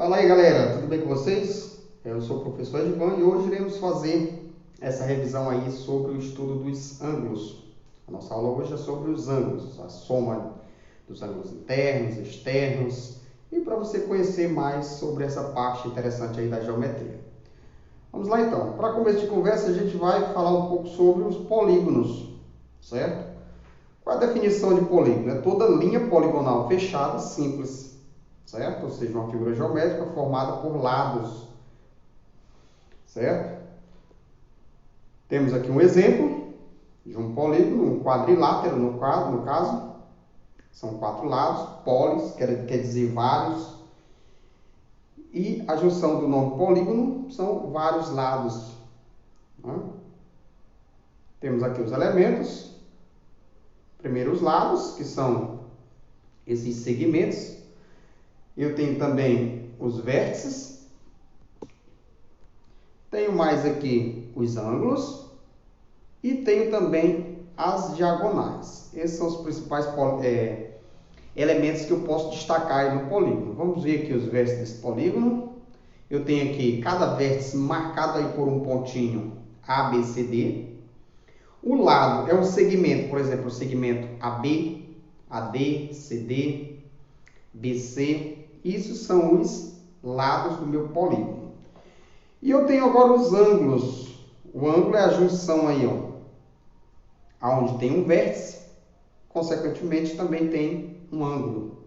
Fala aí, galera, tudo bem com vocês? Eu sou o professor Edvan e hoje iremos fazer essa revisão aí sobre o estudo dos ângulos. A nossa aula hoje é sobre os ângulos, a soma dos ângulos internos, externos, e para você conhecer mais sobre essa parte interessante aí da geometria. Vamos lá então. Para começo de conversa, a gente vai falar um pouco sobre os polígonos, certo? Qual a definição de polígono? É toda linha poligonal fechada, simples, certo? Ou seja, uma figura geométrica formada por lados, certo? Temos aqui um exemplo de um polígono, um quadrilátero no caso. São 4 lados, polis, quer dizer vários. E a junção do nome polígono são vários lados, né? Temos aqui os elementos. Primeiro os lados, que são esses segmentos. Eu tenho também os vértices. Tenho mais aqui os ângulos. E tenho também as diagonais. Esses são os principais elementos que eu posso destacar aí no polígono. Vamos ver aqui os vértices desse polígono. Eu tenho aqui cada vértice marcado aí por um pontinho A, B, C, D. O lado é um segmento, por exemplo, o segmento AB, AD, CD, BC. Isso são os lados do meu polígono. E eu tenho agora os ângulos. O ângulo é a junção aí, ó, onde tem um vértice, consequentemente também tem um ângulo.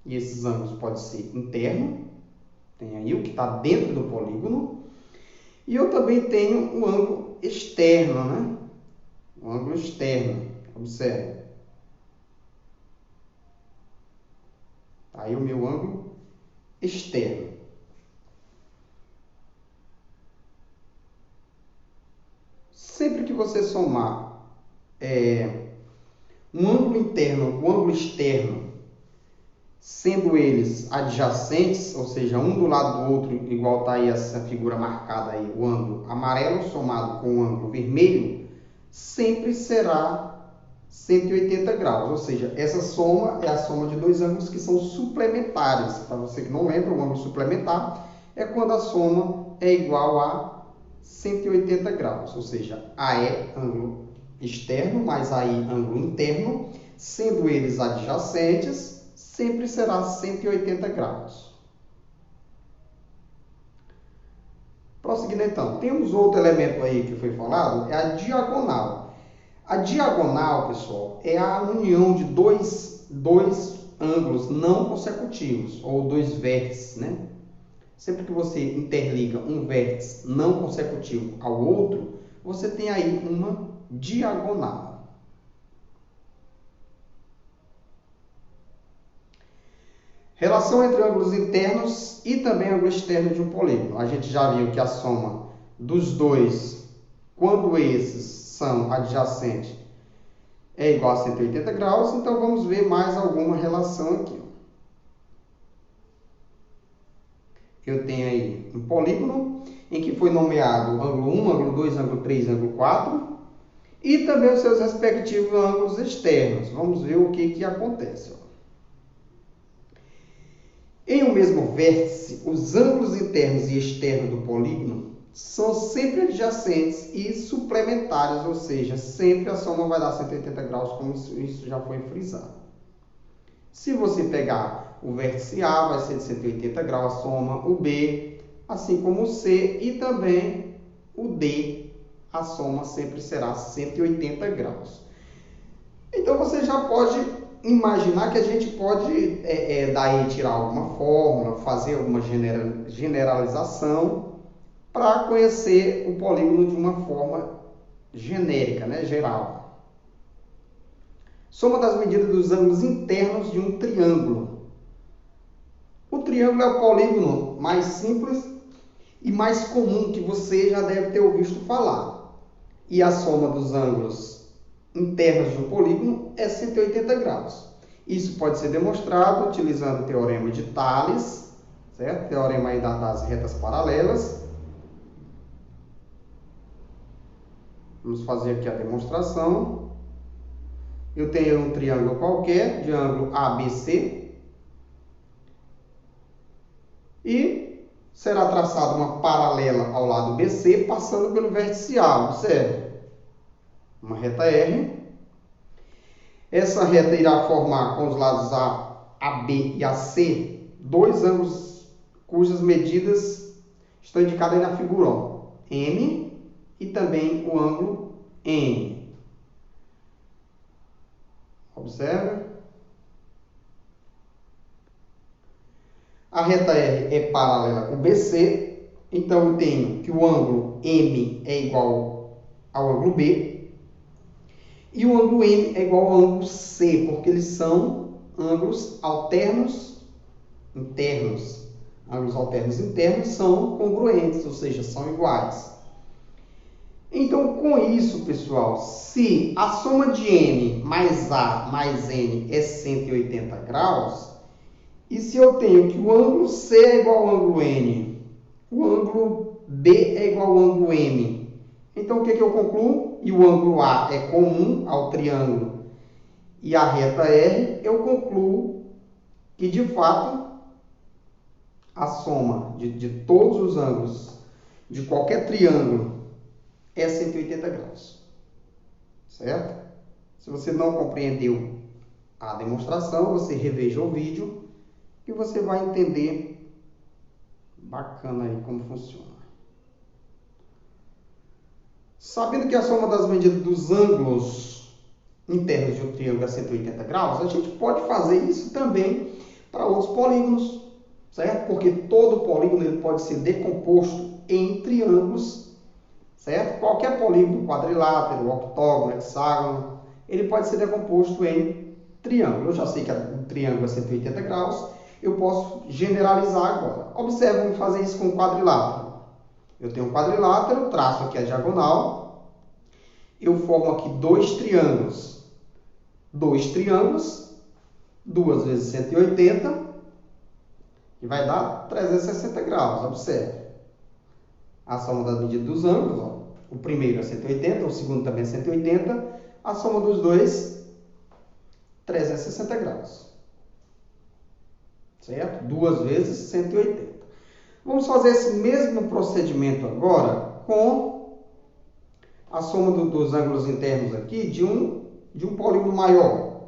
E esses ângulos podem ser interno, tem aí o que está dentro do polígono, e eu também tenho um ângulo externo, né? Um ângulo externo, observe. Tá aí o meu ângulo externo. Sempre que você somar um ângulo interno com um ângulo externo, sendo eles adjacentes, ou seja, um do lado do outro, igual está aí essa figura marcada aí, o ângulo amarelo somado com o ângulo vermelho, sempre será 180 graus. Ou seja, essa soma é a soma de dois ângulos que são suplementares. Para você que não lembra, o ângulo suplementar é quando a soma é igual a 180 graus. Ou seja, AE ângulo externo mais AI ângulo interno, sendo eles adjacentes, sempre será 180 graus. Prosseguindo então, temos outro elemento aí que foi falado, é a diagonal. A diagonal, pessoal, é a união de dois ângulos não consecutivos, ou dois vértices, né? Sempre que você interliga um vértice não consecutivo ao outro, você tem aí uma diagonal. Relação entre ângulos internos e também ângulo externo de um polígono. A gente já viu que a soma dos dois, quando esses são adjacentes, é igual a 180 graus. Então, vamos ver mais alguma relação aqui. Eu tenho aí um polígono em que foi nomeado ângulo 1, ângulo 2, ângulo 3, ângulo 4 e também os seus respectivos ângulos externos. Vamos ver o que acontece. Em um mesmo vértice, os ângulos internos e externos do polígono são sempre adjacentes e suplementares, ou seja, sempre a soma vai dar 180 graus, como isso já foi frisado. Se você pegar o vértice A, vai ser de 180 graus a soma, o B, assim como o C e também o D, a soma sempre será 180 graus. Então, você já pode imaginar que a gente pode daí tirar alguma fórmula, fazer alguma generalização para conhecer o polígono de uma forma genérica, né, geral. Soma das medidas dos ângulos internos de um triângulo. O triângulo é o polígono mais simples e mais comum que você já deve ter ouvido falar. E a soma dos ângulos internos de um polígono é 180 graus. Isso pode ser demonstrado utilizando o teorema de Tales, certo? Teorema aí das retas paralelas. Vamos fazer aqui a demonstração. Eu tenho um triângulo qualquer de ângulo ABC. E será traçada uma paralela ao lado BC, passando pelo vértice A. Observe, uma reta R. Essa reta irá formar com os lados AB e AC dois ângulos cujas medidas estão indicadas aí na figura, ó, M e também o ângulo N. Observe. A reta R é paralela com BC, então eu tenho que o ângulo M é igual ao ângulo B e o ângulo N é igual ao ângulo C, porque eles são ângulos alternos internos. Ângulos alternos internos são congruentes, ou seja, são iguais. Então, com isso, pessoal, se a soma de M mais A mais N é 180 graus, e se eu tenho que o ângulo C é igual ao ângulo N, o ângulo B é igual ao ângulo M, então o que eu concluo? E o ângulo A é comum ao triângulo e a reta R, eu concluo que, de fato, a soma de todos os ângulos de qualquer triângulo é 180 graus. Certo? Se você não compreendeu a demonstração, você reveja o vídeo e você vai entender bacana aí como funciona. Sabendo que a soma das medidas dos ângulos internos de um triângulo é 180 graus, a gente pode fazer isso também para outros polígonos, certo? Porque todo polígono ele pode ser decomposto em triângulos, certo? Qualquer polígono, quadrilátero, octógono, hexágono, ele pode ser decomposto em triângulo. Eu já sei que o triângulo é 180 graus, eu posso generalizar agora. Observe, vamos fazer isso com o quadrilátero. Eu tenho um quadrilátero, traço aqui a diagonal, eu formo aqui dois triângulos. Dois triângulos, 2 vezes 180, que vai dar 360 graus. Observe. A soma das medidas dos ângulos, ó. O primeiro é 180, o segundo também é 180, a soma dos dois, 360 graus. Certo? 2 vezes 180. Vamos fazer esse mesmo procedimento agora com a soma dos ângulos internos aqui de um polígono maior.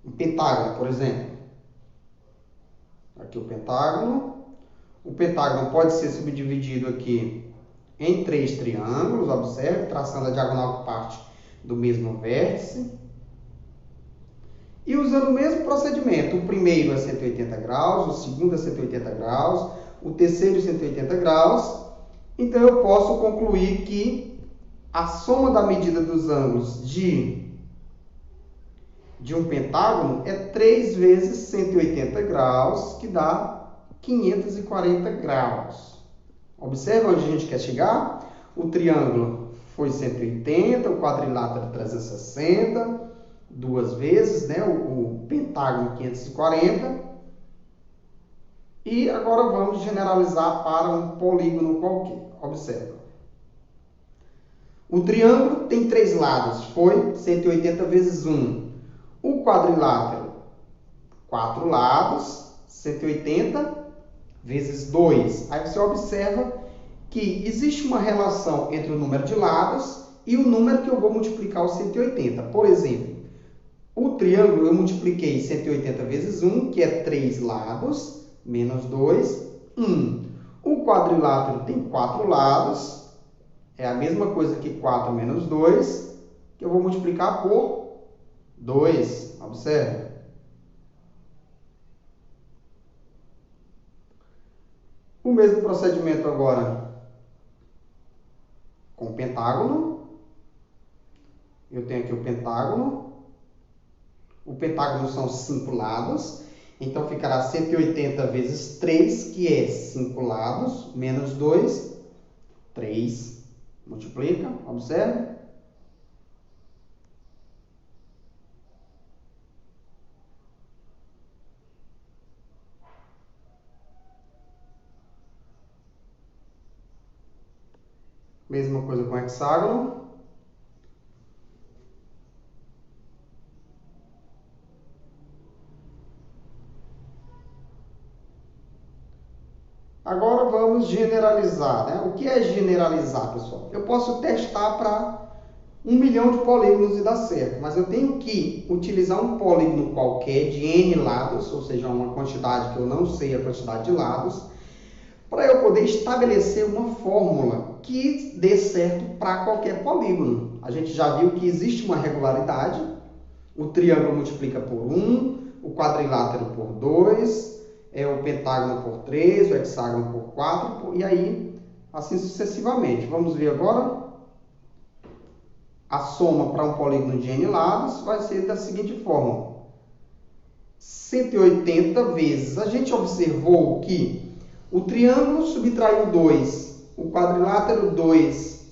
Um pentágono, por exemplo. Aqui o pentágono. O pentágono pode ser subdividido aqui em 3 triângulos, observe, traçando a diagonal que parte do mesmo vértice. E usando o mesmo procedimento, o primeiro é 180 graus, o segundo é 180 graus, o terceiro é 180 graus. Então, eu posso concluir que a soma da medida dos ângulos de um pentágono é 3 vezes 180 graus, que dá 540 graus. Observe onde a gente quer chegar. O triângulo foi 180, o quadrilátero 360, 2 vezes, né? O pentágono 540. E agora vamos generalizar para um polígono qualquer. Observe. O triângulo tem 3 lados, foi 180 vezes 1. O quadrilátero, 4 lados, 180 vezes 2. Aí você observa que existe uma relação entre o número de lados e o número que eu vou multiplicar o 180. Por exemplo, o triângulo eu multipliquei 180 vezes 1, que é 3 lados, menos 2, 1. O quadrilátero tem 4 lados, é a mesma coisa que 4 menos 2, que eu vou multiplicar por 2. Observe. O mesmo procedimento agora com o pentágono. Eu tenho aqui o pentágono. O pentágono são 5 lados. Então, ficará 180 vezes 3, que é 5 lados, menos 2, 3. Multiplica, observe. Mesma coisa com o hexágono. Agora vamos generalizar, né? O que é generalizar, pessoal? Eu posso testar para 1 milhão de polígonos e dar certo, mas eu tenho que utilizar um polígono qualquer de n lados, ou seja, uma quantidade que eu não sei a quantidade de lados, para eu poder estabelecer uma fórmula que dê certo para qualquer polígono. A gente já viu que existe uma regularidade, o triângulo multiplica por 1, o quadrilátero por 2, o pentágono por 3, o hexágono por 4, e aí assim sucessivamente. Vamos ver agora. A soma para um polígono de n lados vai ser da seguinte forma. 180 vezes. A gente observou que o triângulo subtraiu 2, o quadrilátero 2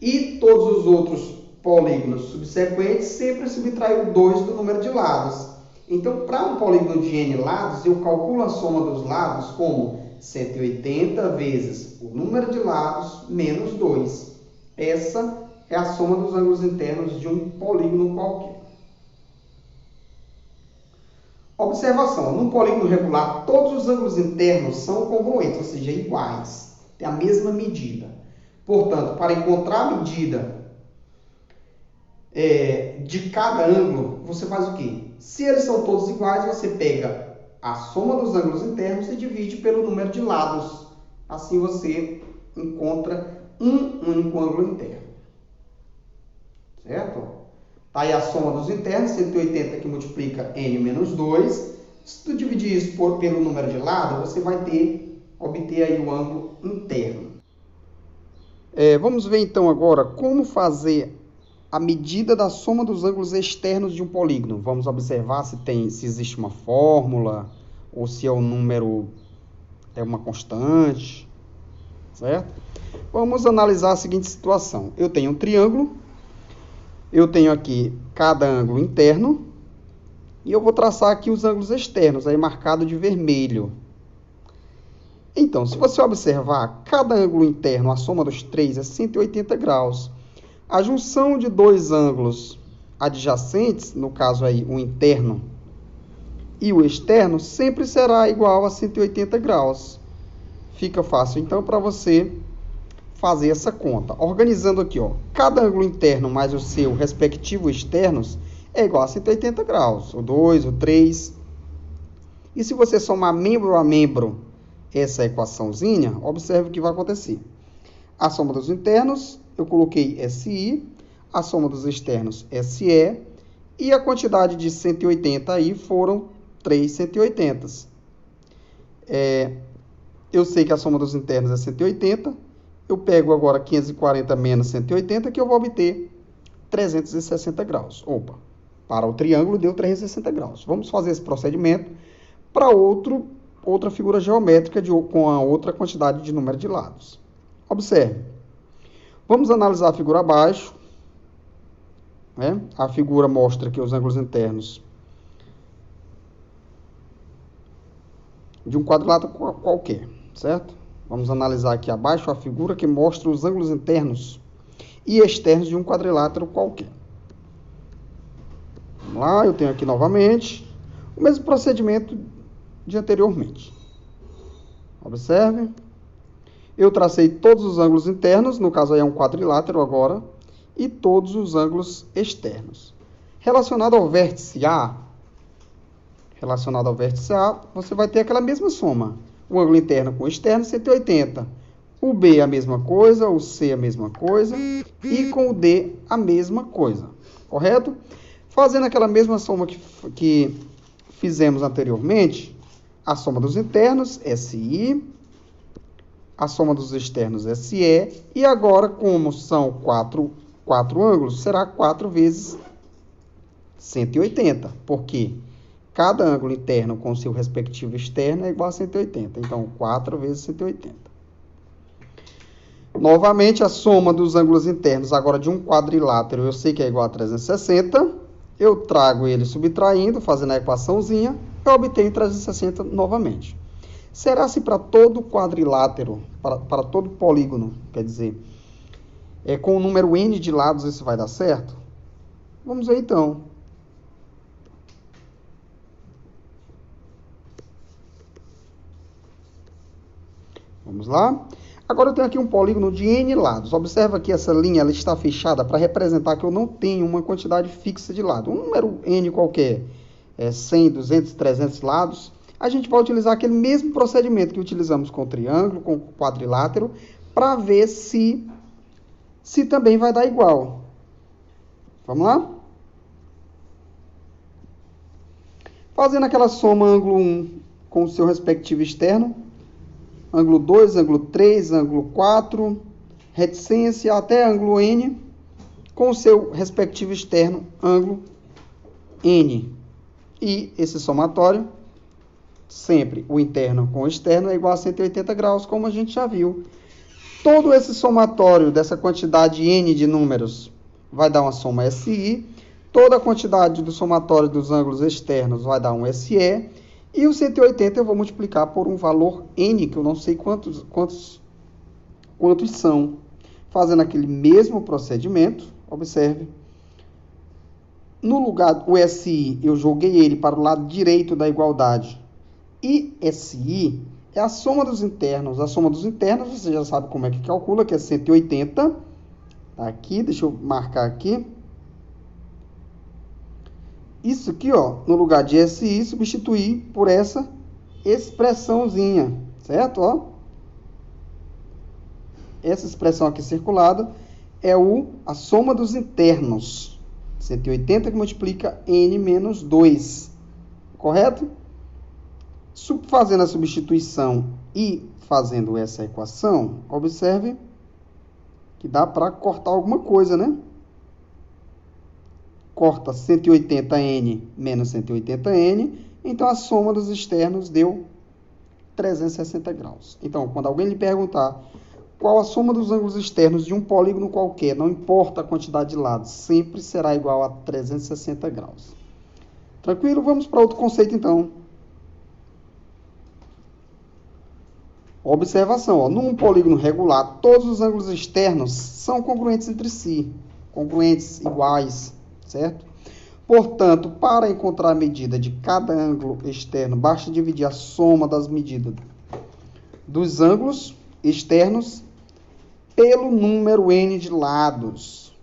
e todos os outros polígonos subsequentes sempre subtraiu 2 do número de lados. Então, para um polígono de n lados, eu calculo a soma dos lados como 180 vezes o número de lados menos 2. Essa é a soma dos ângulos internos de um polígono qualquer. Observação: num polígono regular, todos os ângulos internos são congruentes, ou seja, iguais, têm a mesma medida. Portanto, para encontrar a medida de cada ângulo, você faz o quê? Se eles são todos iguais, você pega a soma dos ângulos internos e divide pelo número de lados. Assim você encontra um único ângulo interno. Certo? Tá aí a soma dos internos, 180 que multiplica n menos 2. Se tu dividir isso pelo número de lado, você vai obter aí o ângulo interno. Vamos ver então agora como fazer a medida da soma dos ângulos externos de um polígono. Vamos observar se existe uma fórmula ou se é um número, é uma constante, certo? Vamos analisar a seguinte situação. Eu tenho um triângulo, eu tenho aqui cada ângulo interno e eu vou traçar aqui os ângulos externos, aí marcado de vermelho. Então, se você observar, cada ângulo interno, a soma dos três é 180 graus. A junção de dois ângulos adjacentes, no caso aí o interno e o externo, sempre será igual a 180 graus. Fica fácil, então, para você fazer essa conta. Organizando aqui, ó, cada ângulo interno mais o seu respectivo externos é igual a 180 graus. O 2, o 3. E se você somar membro a membro essa equaçãozinha, observe o que vai acontecer. A soma dos internos, eu coloquei SI, a soma dos externos SE, e a quantidade de 180 aí foram 3 180. Eu sei que a soma dos internos é 180, eu pego agora 540 menos 180, que eu vou obter 360 graus. Opa, para o triângulo deu 360 graus. Vamos fazer esse procedimento para outra figura geométrica com a outra quantidade de número de lados. Observe. Vamos analisar a figura abaixo. A figura mostra aqui os ângulos internos de um quadrilátero qualquer, certo? Vamos analisar aqui abaixo a figura que mostra os ângulos internos e externos de um quadrilátero qualquer. Vamos lá, eu tenho aqui novamente o mesmo procedimento de anteriormente. Observe. Eu tracei todos os ângulos internos, no caso aí é um quadrilátero agora, e todos os ângulos externos. Relacionado ao vértice A, você vai ter aquela mesma soma. O ângulo interno com o externo, 180. O B a mesma coisa, o C a mesma coisa, e com o D a mesma coisa. Correto? Fazendo aquela mesma soma que fizemos anteriormente, a soma dos internos, SI, a soma dos externos, SE, e agora, como são quatro ângulos, será 4 vezes 180, porque cada ângulo interno com seu respectivo externo é igual a 180. Então, 4 vezes 180. Novamente, a soma dos ângulos internos agora de um quadrilátero, eu sei que é igual a 360. Eu trago ele subtraindo, fazendo a equaçãozinha, eu obtenho 360 novamente. Será se para todo quadrilátero, para todo polígono, quer dizer, com o número n de lados isso vai dar certo? Vamos ver então. Vamos lá? Agora eu tenho aqui um polígono de N lados. Observa que essa linha ela está fechada para representar que eu não tenho uma quantidade fixa de lado. Um número N qualquer, 100, 200, 300 lados. A gente vai utilizar aquele mesmo procedimento que utilizamos com o triângulo, com o quadrilátero, para ver se também vai dar igual. Vamos lá? Fazendo aquela soma ângulo 1 com o seu respectivo externo, ângulo 2, ângulo 3, ângulo 4, reticência até ângulo N, com o seu respectivo externo, ângulo N. E esse somatório, sempre o interno com o externo, é igual a 180 graus, como a gente já viu. Todo esse somatório dessa quantidade N de números vai dar uma soma SI. Toda a quantidade do somatório dos ângulos externos vai dar um SE. E o 180 eu vou multiplicar por um valor N, que eu não sei quantos são. Fazendo aquele mesmo procedimento, observe. No lugar o SI, eu joguei ele para o lado direito da igualdade. E SI é a soma dos internos. A soma dos internos, você já sabe como é que calcula, que é 180. Tá aqui, deixa eu marcar aqui. Isso aqui, ó, no lugar de SI, substituir por essa expressãozinha, certo? Ó. Essa expressão aqui circulada é a soma dos internos. 180 que multiplica N menos 2, correto? Fazendo a substituição e fazendo essa equação, observe que dá para cortar alguma coisa, né? Corta 180N menos 180N, então a soma dos externos deu 360 graus. Então, quando alguém lhe perguntar qual a soma dos ângulos externos de um polígono qualquer, não importa a quantidade de lados, sempre será igual a 360 graus. Tranquilo? Vamos para outro conceito, então. Observação, ó, num polígono regular, todos os ângulos externos são congruentes entre si, congruentes, iguais, certo? Portanto, para encontrar a medida de cada ângulo externo, basta dividir a soma das medidas dos ângulos externos pelo número N de lados.